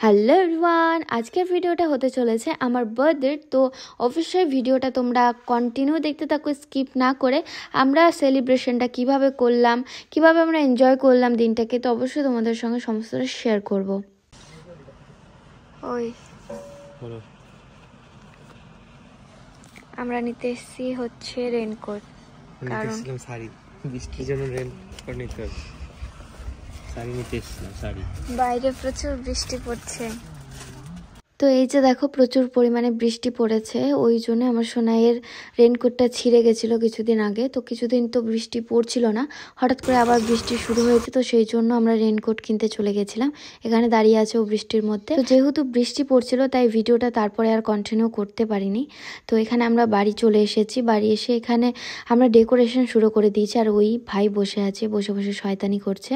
Hello everyone, আজকের ভিডিওটা হতে চলেছে আমার বার্থডে। তো অবশ্যই ভিডিওটা তোমরা কন্টিনিউ দেখতে থাকো, স্কিপ না করে। আমরা সেলিব্রেশনটা কিভাবে করলাম, কিভাবে আমরা এনজয় করলাম দিনটাকে, তো অবশ্যই তোমাদের সঙ্গে সমস্তটা শেয়ার করব। ওই আমরা নিতে এসেছি হচ্ছে রেনকোট, কারণ শাড়ি বৃষ্টির জন্য রেনকোট নিতে হবে। শাড়ি নিতে এসেছিলাম, শাড়ি। বাইরে প্রচুর বৃষ্টি পড়ছে। তো এই যে দেখো, প্রচুর পরিমাণে বৃষ্টি পড়েছে, ওই জন্য আমার সোনাইয়ের রেনকোটটা ছিঁড়ে গেছিলো কিছুদিন আগে। তো কিছুদিন তো বৃষ্টি পড়ছিল না, হঠাৎ করে আবার বৃষ্টি শুরু হয়েছে, তো সেই জন্য আমরা রেনকোট কিনতে চলে গেছিলাম। এখানে দাঁড়িয়ে আছে ও বৃষ্টির মধ্যে। তো যেহেতু বৃষ্টি পড়ছিল তাই ভিডিওটা তারপরে আর কন্টিনিউ করতে পারিনি। তো এখানে আমরা বাড়ি চলে এসেছি, বাড়ি এসে এখানে আমরা ডেকোরেশন শুরু করে দিয়েছি। আর ওই ভাই বসে আছে, বসে বসে শয়তানি করছে।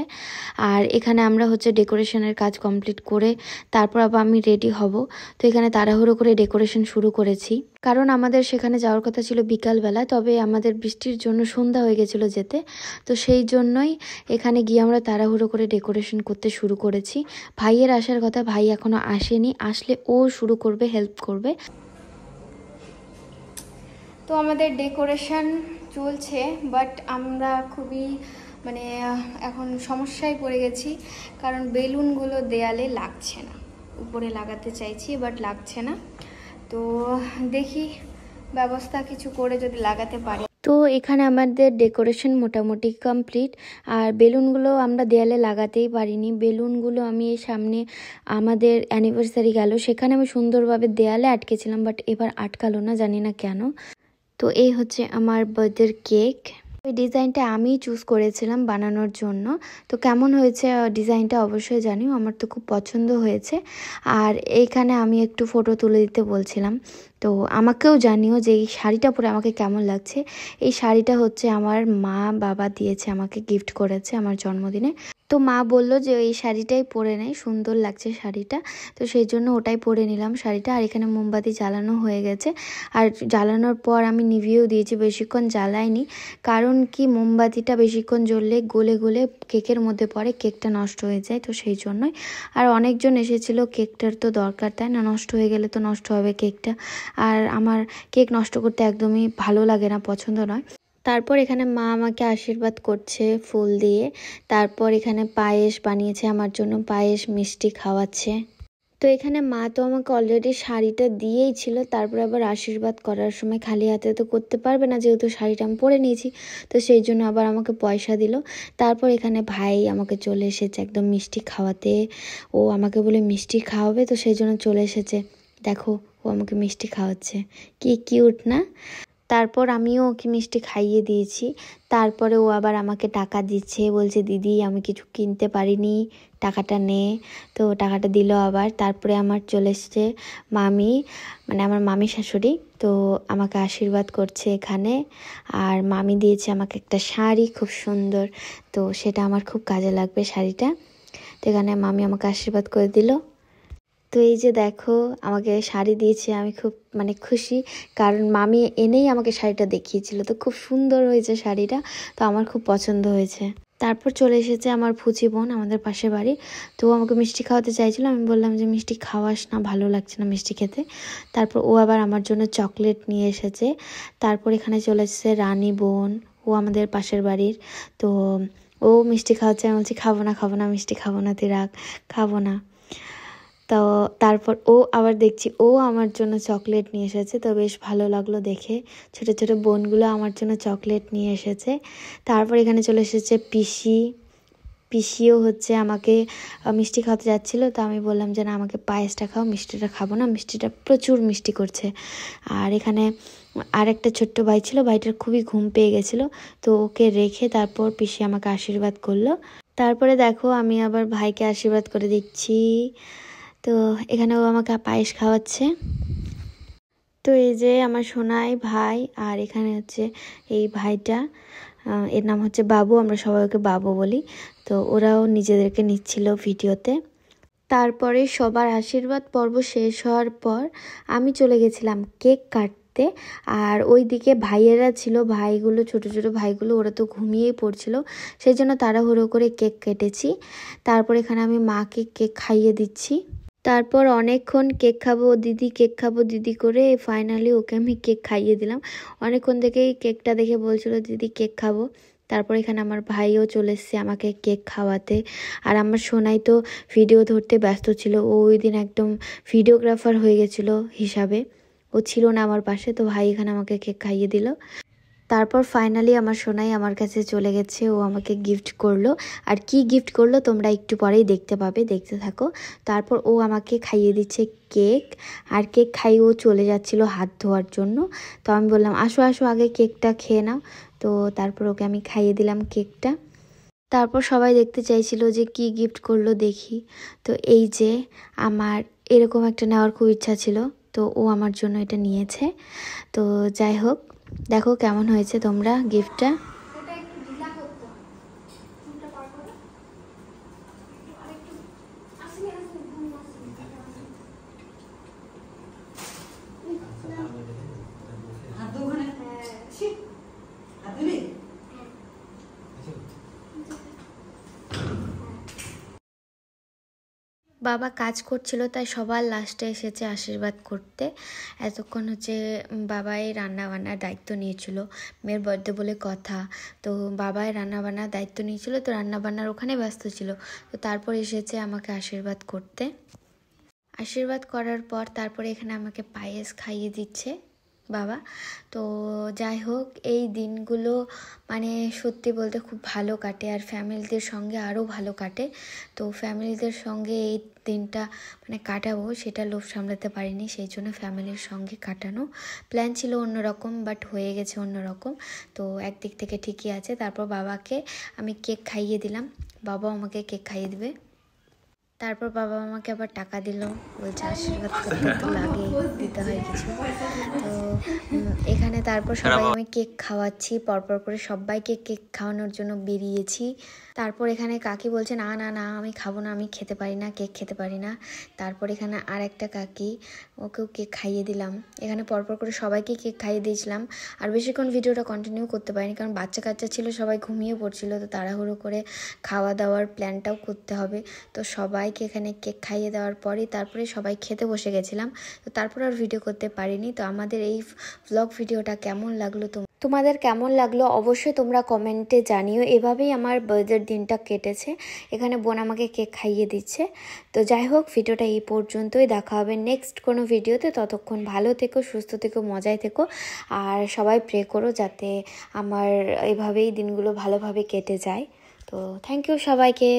আর এখানে আমরা হচ্ছে ডেকোরেশনের কাজ কমপ্লিট করে তারপর আবার আমি রেডি হব। তো এখানে তাড়াহুড়ো করে ডেকোরেশন শুরু করেছি, কারণ আমাদের সেখানে যাওয়ার কথা ছিল বিকালবেলা, তবে আমাদের বৃষ্টির জন্য সন্ধ্যা হয়ে গেছিলো যেতে। তো সেই জন্যই এখানে গিয়ে আমরা তাড়াহুড়ো করে ডেকোরেশন করতে শুরু করেছি। ভাইয়ের আসার কথা, ভাই এখনো আসেনি, আসলে ও শুরু করবে, হেল্প করবে। তো আমাদের ডেকোরেশন চলছে, বাট আমরা খুবই এখন সমস্যায় পড়ে গেছি, কারণ বেলুনগুলো দেয়ালে লাগছে না। উপরে লাগাতে চাইছি বাট লাগছে না, তো দেখি ব্যবস্থা কিছু করে যদি লাগাতে পারি। তো এখানে আমাদের ডেকোরেশন মোটামুটি কমপ্লিট। আর বেলুনগুলো আমরা দেয়ালে লাগাতেই পারিনি। বেলুনগুলো আমি সামনে আমাদের অ্যানিভার্সারি গেল, সেখানে আমি সুন্দরভাবে দেয়ালে আটকেছিলাম, বাট এবার আটকালো না, জানি না কেন। তো এই হচ্ছে আমার বার্থডের কেক। এই ডিজাইনটা আমি চুজ করেছিলাম বানানোর জন্য। তো কেমন হয়েছে ডিজাইনটা অবশ্যই জানিও, আমার তো খুব পছন্দ হয়েছে। আর এইখানে আমি একটু ফটো তুলে দিতে বলছিলাম, তো আমাকেও জানিও যে এই শাড়িটা পরে আমাকে কেমন লাগছে। এই শাড়িটা হচ্ছে আমার মা বাবা দিয়েছে, আমাকে গিফট করেছে আমার জন্মদিনে। তো মা বললো যে এই শাড়িটাই পরে নেয়, সুন্দর লাগছে শাড়িটা। তো সেই জন্য ওটাই পরে নিলাম শাড়িটা। আর এখানে মোমবাতি জ্বালানো হয়ে গেছে, আর জ্বালানোর পর আমি নিভিয়েও দিয়েছি, বেশিক্ষণ জ্বালাইনি। কারণ কি, মোমবাতিটা বেশিক্ষণ জ্বললে গলে গলে কেকের মধ্যে পড়ে, কেকটা নষ্ট হয়ে যায়, তো সেই জন্যই। আর অনেকজন এসেছিল, কেকটার তো দরকার, তাই না? নষ্ট হয়ে গেলে তো নষ্ট হবে কেকটা। আর আমার কেক নষ্ট করতে একদমই ভালো লাগে না, পছন্দ নয়। তারপর এখানে মা আমাকে আশীর্বাদ করছে ফুল দিয়ে। তারপর এখানে পায়েস বানিয়েছে আমার জন্য, পায়েস মিষ্টি খাওয়াচ্ছে। তো এখানে মা তো আমাকে অলরেডি শাড়িটা দিয়েই ছিল, তারপর আবার আশীর্বাদ করার সময় খালি হাতে তো করতে পারবে না, যেহেতু শাড়িটা আমি পরে নিয়েছি, তো সেই জন্য আবার আমাকে পয়সা দিল। তারপর এখানে ভাই আমাকে চলে এসেছে একদম মিষ্টি খাওয়াতে। ও আমাকে বলে মিষ্টি খাওয়াবে, তো সেই জন্য চলে এসেছে। দেখো, ও আমাকে মিষ্টি খাওয়াচ্ছে, কি কিউট না? তারপর আমিও ওকে মিষ্টি খাইয়ে দিয়েছি। তারপরে ও আবার আমাকে টাকা দিচ্ছে, বলছে দিদি আমি কিছু কিনতে পারিনি, টাকাটা নে। তো টাকাটা দিল আবার। তারপরে আমার চলে এসছে মামি, আমার মামি শাশুড়ি, তো আমাকে আশীর্বাদ করছে এখানে। আর মামি দিয়েছে আমাকে একটা শাড়ি, খুব সুন্দর, তো সেটা আমার খুব কাজে লাগবে শাড়িটা। তো এখানে মামি আমাকে আশীর্বাদ করে দিল। তো এই যে দেখো, আমাকে শাড়ি দিয়েছে, আমি খুব খুশি, কারণ মামি এনেই আমাকে শাড়িটা দেখিয়েছিল, তো খুব সুন্দর হয়েছে শাড়িটা, তো আমার খুব পছন্দ হয়েছে। তারপর চলে এসেছে আমার ফুচি বোন, আমাদের পাশের বাড়ি। তো আমাকে মিষ্টি খাওয়াতে চাইছিল, আমি বললাম যে মিষ্টি খাওয়াস না, ভালো লাগছে না মিষ্টি খেতে। তারপর ও আবার আমার জন্য চকলেট নিয়ে এসেছে। তারপর এখানে চলে এসেছে রানী বোন, ও আমাদের পাশের বাড়ির। তো ও মিষ্টি খাওয়াচ্ছে, আমি বলছি খাবো না খাবো না, মিষ্টি খাবো না, তুই রাখ, খাবো না। তো তারপর ও আবার দেখছি ও আমার জন্য চকলেট নিয়ে এসেছে, তো বেশ ভালো লাগলো দেখে। ছোট ছোট বোনগুলো আমার জন্য চকলেট নিয়ে এসেছে। তারপর এখানে চলে এসেছে পিসিও হচ্ছে আমাকে মিষ্টি খাওয়াতে যাচ্ছিলো, তো আমি বললাম যে না, আমাকে পায়েসটা খাও, মিষ্টিটা খাবো না, মিষ্টিটা প্রচুর মিষ্টি করছে। আর এখানে আর একটা ছোট্ট ভাই ছিল, ভাইটার খুবই ঘুম পেয়ে গেছিলো, তো ওকে রেখে তারপর পিসি আমাকে আশীর্বাদ করলো। তারপরে দেখো, আমি আবার ভাইকে আশীর্বাদ করে দিচ্ছি। তো এখানে ও আমাকে পায়েস খাওয়াচ্ছে। তো এই যে আমার সোনাই ভাই, আর এখানে হচ্ছে এই ভাইটা, এর নাম হচ্ছে বাবু, আমরা সবাই ওকে বাবু বলি। তো ওরাও নিজেদেরকে নিচ্ছিল ভিডিওতে। তারপরে সবার আশীর্বাদ পর্ব শেষ হওয়ার পর আমি চলে গেছিলাম কেক কাটতে। আর ওইদিকে ভাইয়েরা ছিল, ভাইগুলো ছোট ছোট ভাইগুলো, ওরা তো ঘুমিয়েই পড়ছিল, সেই জন্য তাড়াহুড়ো করে কেক কেটেছি। তারপর এখানে আমি মাকে কেক খাইয়ে দিচ্ছি। তারপর অনেকক্ষণ কেক খাবো দিদি, কেক খাবো দিদি করে ফাইনালি ওকে আমি কেক খাইয়ে দিলাম। অনেকক্ষণ থেকেই কেকটা দেখে বলছিল দিদি কেক খাবো। তারপর এখানে আমার ভাইও চলে এসছে আমাকে কেক খাওয়াতে। আর আমার সোনাই তো ভিডিও ধরতে ব্যস্ত ছিল, ও ওই দিন একদম ভিডিওগ্রাফার হয়ে গেছিলো হিসাবে, ও ছিল না আমার পাশে, তো ভাই এখানে আমাকে কেক খাইয়ে দিল। তারপর ফাইনালি আমার সোনাই আমার কাছে চলে গেছে, ও আমাকে গিফট করলো। আর কি গিফট করলো তোমরা একটু পরেই দেখতে পাবে, দেখতে থাকো। তারপর ও আমাকে খাইয়ে দিচ্ছে কেক, আর কেক খাইয়ে ও চলে যাচ্ছিলো হাত ধোয়ার জন্য। তো আমি বললাম আসো আসো আগে কেকটা খেয়ে নাও। তো তারপর ওকে আমি খাইয়ে দিলাম কেকটা। তারপর সবাই দেখতে চাইছিল যে কি গিফট করলো দেখি। তো এই যে আমার এরকম একটা নেওয়ার খুব ইচ্ছা ছিল, তো ও আমার জন্য এটা নিয়েছে। তো যাই হোক, দেখো কেমন হয়েছে তোমরা গিফটটা। বাবা কাজ করছিল তাই সবার লাস্টে এসেছে আশীর্বাদ করতে। এতক্ষণ হচ্ছে বাবাই রান্না বান্নার দায়িত্ব নিয়েছিল, মেয়ের বার্থডে বলে কথা। তো বাবাই রান্না বান্নার দায়িত্ব নিয়েছিল, তো রান্না বান্নার ওখানে ব্যস্ত ছিল। তো তারপর এসেছে আমাকে আশীর্বাদ করতে। আশীর্বাদ করার পর তারপরে এখানে আমাকে পায়েস খাইয়ে দিচ্ছে বাবা। তো যাই হোক, এই দিনগুলো মানে সত্যি বলতে খুব ভালো কাটে, আর ফ্যামিলিদের সঙ্গে আরও ভালো কাটে। তো ফ্যামিলিদের সঙ্গে এই দিনটা মানে কাটাবো সেটা লোভ সামলাতে পারিনি, সেই জন্য ফ্যামিলির সঙ্গে কাটানো প্ল্যান ছিল অন্যরকম, বাট হয়ে গেছে অন্যরকম। তো একদিক থেকে ঠিকই আছে। তারপর বাবাকে আমি কেক খাইয়ে দিলাম, বাবাও আমাকে কেক খাইয়ে দিবে। তারপর বাবা আমাকে আবার টাকা দিল, বলছে আশীর্বাদ করতে তো লাগে, দিতে হয় কিছু। তো এখানে তারপর সবাই আমি কেক খাওয়াচ্ছি, পরপর করে সবাইকে কেক খাওয়ানোর জন্য বেরিয়েছি। তারপর এখানে কাকি বলছে না না না আমি খাবো না, আমি খেতে পারি না, কেক খেতে পারি না। তারপর এখানে আর একটা কাকি, ওকেও কেক খাইয়ে দিলাম। এখানে পরপর করে সবাইকে কেক খাইয়ে দিয়েছিলাম। আর বেশিক্ষণ ভিডিওটা কন্টিনিউ করতে পারিনি, কারণ বাচ্চা কাচ্চা ছিল, সবাই ঘুমিয়ে পড়ছিল। তো তাড়াহুড়ো করে খাওয়া দাওয়ার প্ল্যানটাও করতে হবে। তো সবাইকে এখানে কেক খাইয়ে দেওয়ার পরেই তারপরে সবাই খেতে বসে গেছিলাম। তো তারপর আর ভিডিও করতে পারিনি। তো আমাদের এই ভ্লগ ভিডিওটা কেমন লাগলো, তোমাদের কেমন লাগলো অবশ্যই তোমরা কমেন্টে জানিও। এভাবেই আমার বার্থডের দিনটা কেটেছে। এখানে বোন আমাকে কেক খাইয়ে দিচ্ছে। তো যাই হোক, ভিডিওটা এই পর্যন্তই, দেখা হবে নেক্সট কোনো ভিডিওতে। ততক্ষণ ভালো থেকো, সুস্থ থেকো, মজায় থেকো। আর সবাই প্রে করো যাতে আমার এভাবেই দিনগুলো ভালোভাবে কেটে যায়। তো থ্যাংক ইউ সবাইকে।